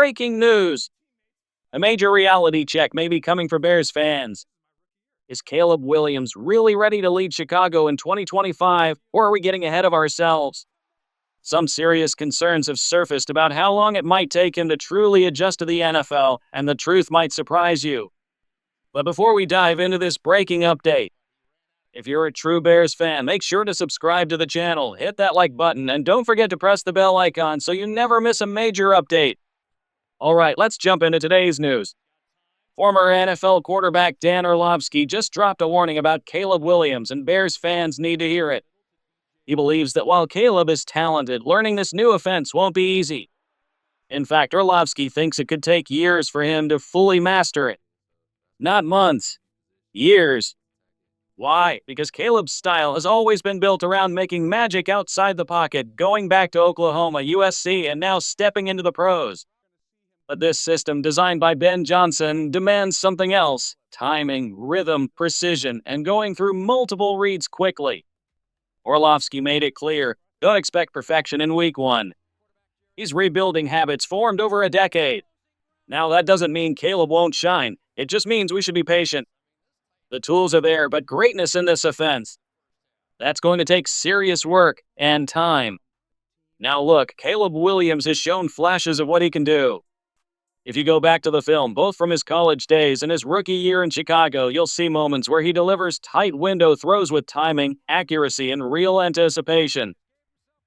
breaking news. A major reality check may be coming for Bears fans. Is Caleb Williams really ready to lead Chicago in 2025, or are we getting ahead of ourselves? Some serious concerns have surfaced about how long it might take him to truly adjust to the NFL, and the truth might surprise you. But before we dive into this breaking update, if you're a true Bears fan, make sure to subscribe to the channel, hit that like button, and don't forget to press the bell icon so you never miss a major update. Alright, let's jump into today's news. Former NFL quarterback Dan Orlovsky just dropped a warning about Caleb Williams, and Bears fans need to hear it. He believes that while Caleb is talented, learning this new offense won't be easy. In fact, Orlovsky thinks it could take years for him to fully master it. Not months. Years. Why? Because Caleb's style has always been built around making magic outside the pocket, going back to Oklahoma, USC, and now stepping into the pros. But this system, designed by Ben Johnson, demands something else: timing, rhythm, precision, and going through multiple reads quickly. Orlovsky made it clear, don't expect perfection in week one. He's rebuilding habits formed over a decade. Now, that doesn't mean Caleb won't shine. It just means we should be patient. The tools are there, but greatness in this offense, that's going to take serious work and time. Now look, Caleb Williams has shown flashes of what he can do. If you go back to the film, both from his college days and his rookie year in Chicago, you'll see moments where he delivers tight window throws with timing, accuracy, and real anticipation.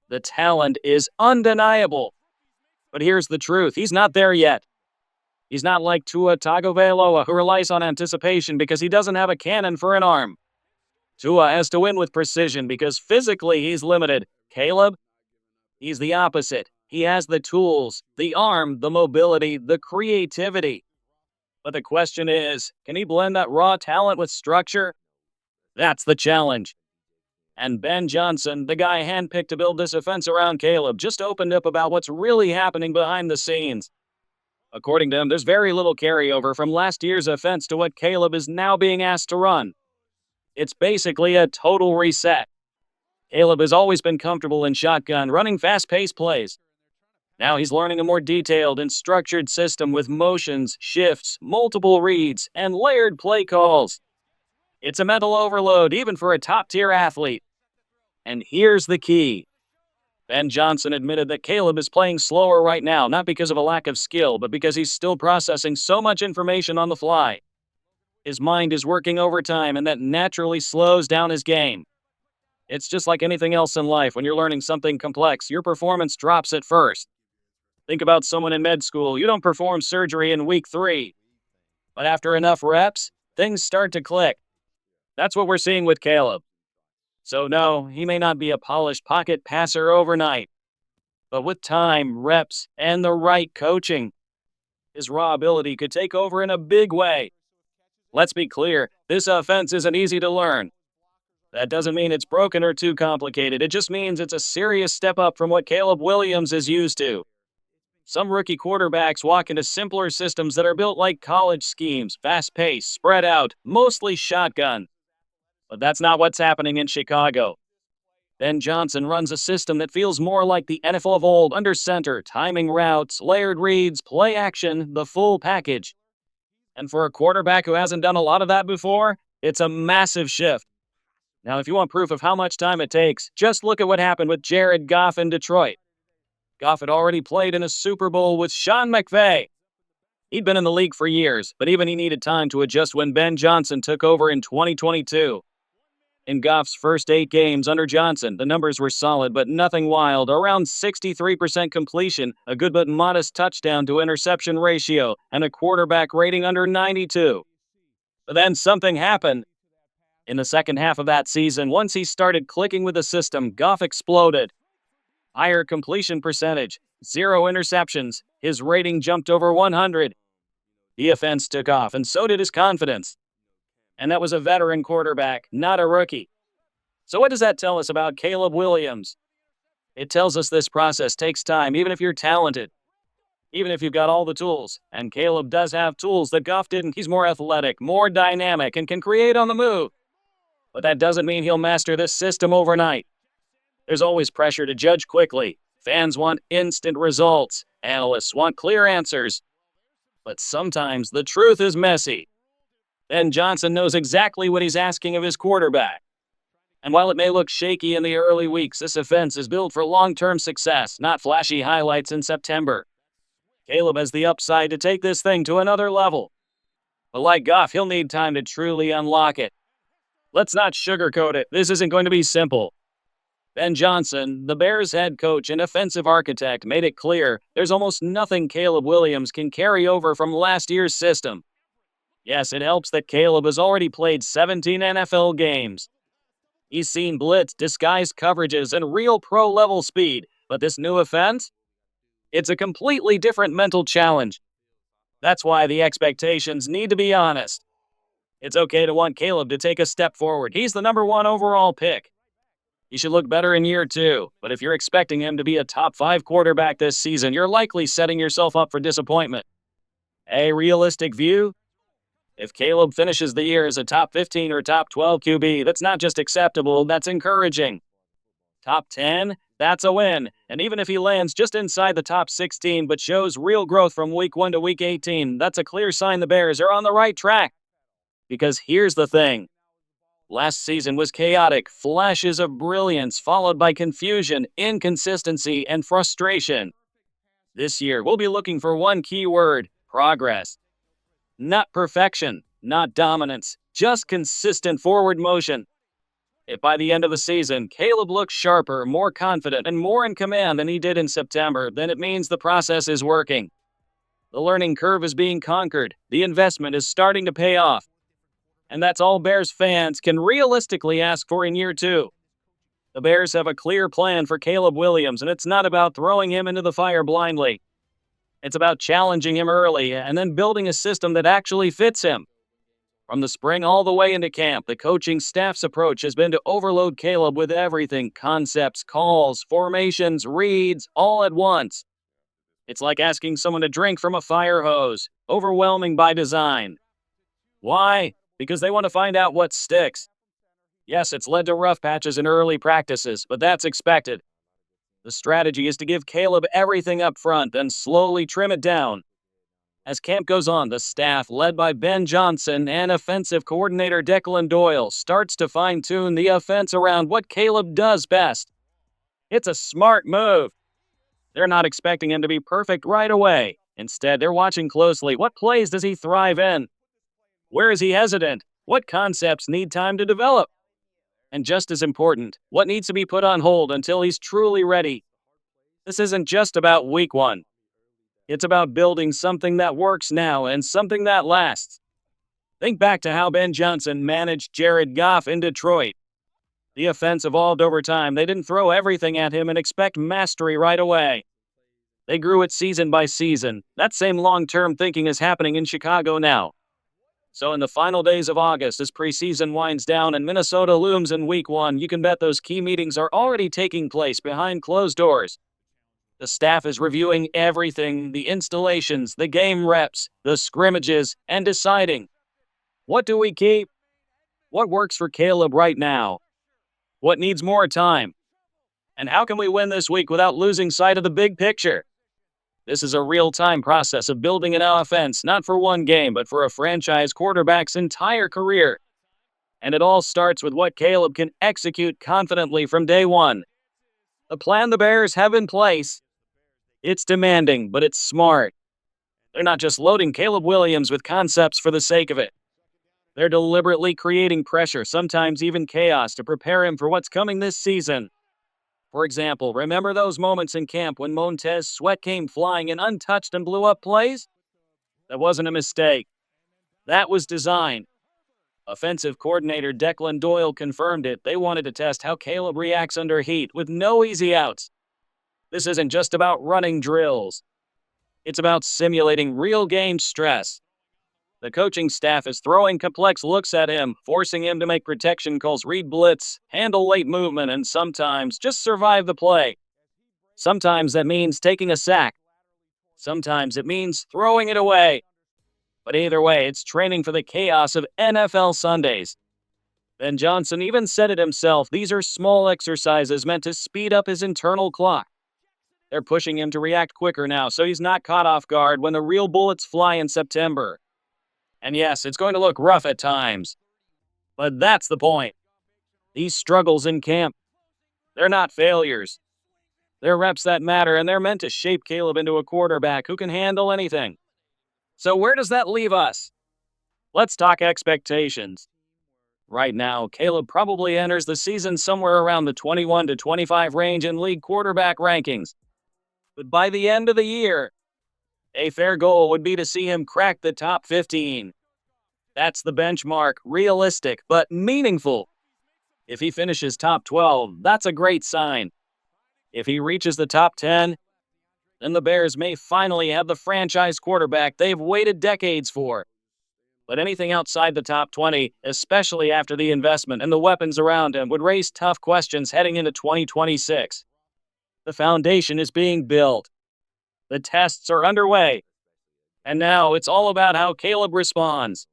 The talent is undeniable. But here's the truth, he's not there yet. He's not like Tua Tagovailoa, who relies on anticipation because he doesn't have a cannon for an arm. Tua has to win with precision because physically he's limited. Caleb? He's the opposite. He has the tools, the arm, the mobility, the creativity. But the question is, can he blend that raw talent with structure? That's the challenge. And Ben Johnson, the guy handpicked to build this offense around Caleb, just opened up about what's really happening behind the scenes. According to him, there's very little carryover from last year's offense to what Caleb is now being asked to run. It's basically a total reset. Caleb has always been comfortable in shotgun, running fast-paced plays. Now he's learning a more detailed and structured system with motions, shifts, multiple reads, and layered play calls. It's a mental overload, even for a top-tier athlete. And here's the key. Ben Johnson admitted that Caleb is playing slower right now, not because of a lack of skill, but because he's still processing so much information on the fly. His mind is working overtime, and that naturally slows down his game. It's just like anything else in life. When you're learning something complex, your performance drops at first. Think about someone in med school. You don't perform surgery in week 3. But after enough reps, things start to click. That's what we're seeing with Caleb. So no, he may not be a polished pocket passer overnight. But with time, reps, and the right coaching, his raw ability could take over in a big way. Let's be clear, this offense isn't easy to learn. That doesn't mean it's broken or too complicated. It just means it's a serious step up from what Caleb Williams is used to. Some rookie quarterbacks walk into simpler systems that are built like college schemes, fast-paced, spread out, mostly shotgun. But that's not what's happening in Chicago. Ben Johnson runs a system that feels more like the NFL of old, under center, timing routes, layered reads, play action, the full package. And for a quarterback who hasn't done a lot of that before, it's a massive shift. Now, if you want proof of how much time it takes, just look at what happened with Jared Goff in Detroit. Goff had already played in a Super Bowl with Sean McVay. He'd been in the league for years, but even he needed time to adjust when Ben Johnson took over in 2022. In Goff's first 8 games under Johnson, the numbers were solid but nothing wild, around 63% completion, a good but modest touchdown to interception ratio, and a quarterback rating under 92. But then something happened. In the second half of that season, once he started clicking with the system, Goff exploded. Higher completion percentage, 0 interceptions, his rating jumped over 100. The offense took off, and so did his confidence. And that was a veteran quarterback, not a rookie. So what does that tell us about Caleb Williams? It tells us this process takes time, even if you're talented. Even if you've got all the tools. And Caleb does have tools that Goff didn't. He's more athletic, more dynamic, and can create on the move. But that doesn't mean he'll master this system overnight. There's always pressure to judge quickly. Fans want instant results. Analysts want clear answers, but sometimes the truth is messy. Ben Johnson knows exactly what he's asking of his quarterback. And while it may look shaky in the early weeks, this offense is built for long-term success, not flashy highlights in September. Caleb has the upside to take this thing to another level. But like Goff, he'll need time to truly unlock it. Let's not sugarcoat it. This isn't going to be simple. Ben Johnson, the Bears head coach and offensive architect, made it clear there's almost nothing Caleb Williams can carry over from last year's system. Yes, it helps that Caleb has already played 17 NFL games. He's seen blitz, disguised coverages, and real pro-level speed, but this new offense? It's a completely different mental challenge. That's why the expectations need to be honest. It's okay to want Caleb to take a step forward. He's the #1 overall pick. He should look better in year 2, but if you're expecting him to be a top 5 quarterback this season, you're likely setting yourself up for disappointment. A realistic view? If Caleb finishes the year as a top 15 or top 12 QB, that's not just acceptable, that's encouraging. Top 10? That's a win. And even if he lands just inside the top 16 but shows real growth from week 1 to week 18, that's a clear sign the Bears are on the right track. Because here's the thing. Last season was chaotic, flashes of brilliance followed by confusion, inconsistency, and frustration. This year, we'll be looking for one key word: progress. Not perfection, not dominance, just consistent forward motion. If by the end of the season, Caleb looks sharper, more confident, and more in command than he did in September, then it means the process is working. The learning curve is being conquered. The investment is starting to pay off. And that's all Bears fans can realistically ask for in year 2. The Bears have a clear plan for Caleb Williams, and it's not about throwing him into the fire blindly. It's about challenging him early and then building a system that actually fits him. From the spring all the way into camp, the coaching staff's approach has been to overload Caleb with everything: concepts, calls, formations, reads, all at once. It's like asking someone to drink from a fire hose, overwhelming by design. Why? Because they want to find out what sticks. Yes, it's led to rough patches in early practices, but that's expected. The strategy is to give Caleb everything up front, then slowly trim it down. As camp goes on, the staff, led by Ben Johnson and offensive coordinator Declan Doyle, starts to fine-tune the offense around what Caleb does best. It's a smart move. They're not expecting him to be perfect right away. Instead, they're watching closely. What plays does he thrive in? Where is he hesitant? What concepts need time to develop? And just as important, what needs to be put on hold until he's truly ready? This isn't just about week 1. It's about building something that works now and something that lasts. Think back to how Ben Johnson managed Jared Goff in Detroit. The offense evolved over time. They didn't throw everything at him and expect mastery right away. They grew it season by season. That same long-term thinking is happening in Chicago now. So in the final days of August, as preseason winds down and Minnesota looms in week 1, you can bet those key meetings are already taking place behind closed doors. The staff is reviewing everything: the installations, the game reps, the scrimmages, and deciding, what do we keep? What works for Caleb right now? What needs more time? And how can we win this week without losing sight of the big picture? This is a real-time process of building an offense, not for one game, but for a franchise quarterback's entire career. And it all starts with what Caleb can execute confidently from day 1. The plan the Bears have in place, it's demanding, but it's smart. They're not just loading Caleb Williams with concepts for the sake of it. They're deliberately creating pressure, sometimes even chaos, to prepare him for what's coming this season. For example, remember those moments in camp when Montez Sweat came flying in untouched and blew up plays? That wasn't a mistake. That was design. Offensive coordinator Declan Doyle confirmed it. They wanted to test how Caleb reacts under heat with no easy outs. This isn't just about running drills. It's about simulating real game stress. The coaching staff is throwing complex looks at him, forcing him to make protection calls, read blitz, handle late movement, and sometimes just survive the play. Sometimes that means taking a sack. Sometimes it means throwing it away. But either way, it's training for the chaos of NFL Sundays. Ben Johnson even said it himself: these are small exercises meant to speed up his internal clock. They're pushing him to react quicker now, so he's not caught off guard when the real bullets fly in September. And yes, it's going to look rough at times. But that's the point. These struggles in camp, they're not failures. They're reps that matter, and they're meant to shape Caleb into a quarterback who can handle anything. So where does that leave us? Let's talk expectations. Right now, Caleb probably enters the season somewhere around the 21 to 25 range in league quarterback rankings. But by the end of the year, a fair goal would be to see him crack the top 15. That's the benchmark, realistic but meaningful. If he finishes top 12, that's a great sign. If he reaches the top 10, then the Bears may finally have the franchise quarterback they've waited decades for. But anything outside the top 20, especially after the investment and the weapons around him, would raise tough questions heading into 2026. The foundation is being built. The tests are underway. And now it's all about how Caleb responds.